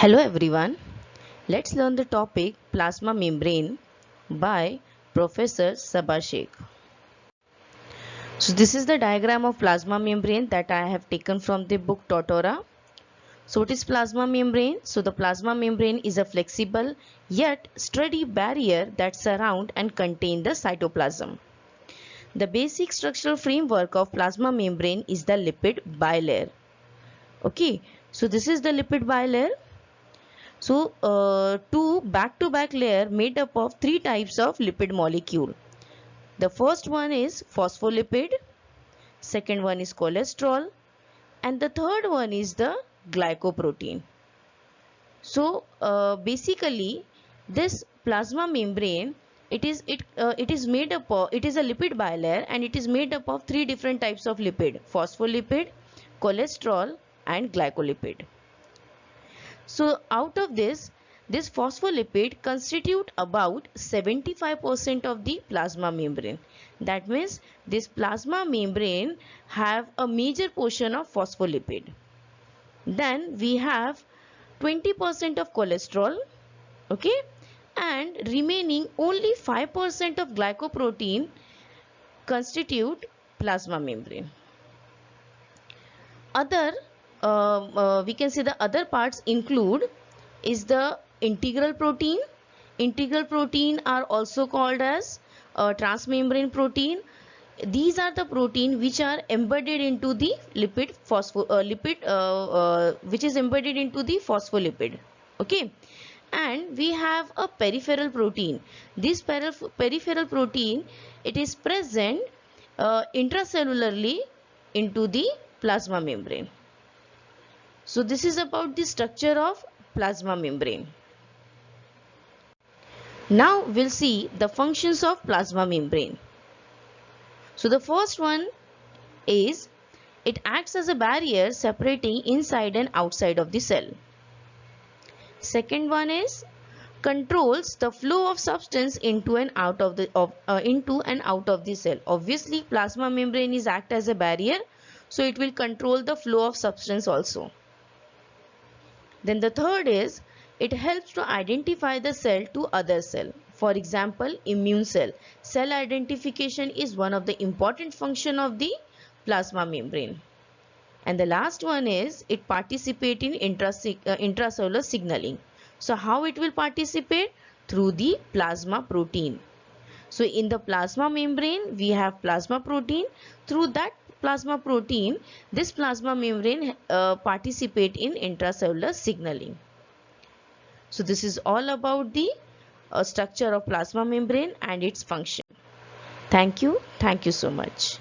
Hello everyone, let's learn the topic plasma membrane by Professor Sabah Sheikh. So this is the diagram of plasma membrane that I have taken from the book Tortora. So what is plasma membrane? So the plasma membrane is a flexible yet sturdy barrier that surround and contain the cytoplasm. The basic structural framework of plasma membrane is the lipid bilayer. Okay, so this is the lipid bilayer. So, two back-to-back layer made up of three types of lipid molecule. The first one is phospholipid, second one is cholesterol, and the third one is the glycoprotein. So, basically, this plasma membrane it is made up of, it is a lipid bilayer and it is made up of three different types of lipid: phospholipid, cholesterol, and glycolipid. So out of this phospholipid constitute about 75% of the plasma membrane. That means this plasma membrane have a major portion of phospholipid. Then we have 20% of cholesterol, okay, and remaining only 5% of glycoprotein constitute plasma membrane. We can say the other parts include is the integral protein. Integral protein are also called as transmembrane protein. These are the protein which are embedded into the which is embedded into the phospholipid. Okay, and we have a peripheral protein. This peripheral protein, it is present intracellularly into the plasma membrane. So this is about the structure of plasma membrane. Now we'll see the functions of plasma membrane. So the first one is it acts as a barrier separating inside and outside of the cell. Second one is controls the flow of substance into and out of the cell. Obviously plasma membrane is act as a barrier, so it will control the flow of substance also. Then the third is it helps to identify the cell to other cell. For example, immune cell. Cell identification is one of the important function of the plasma membrane. And the last one is it participate in intracellular signaling. So how it will participate? Through the plasma protein. So in the plasma membrane we have plasma protein. Through that plasma protein, this plasma membrane participate in intracellular signaling. So this is all about the structure of plasma membrane and its function. Thank you so much.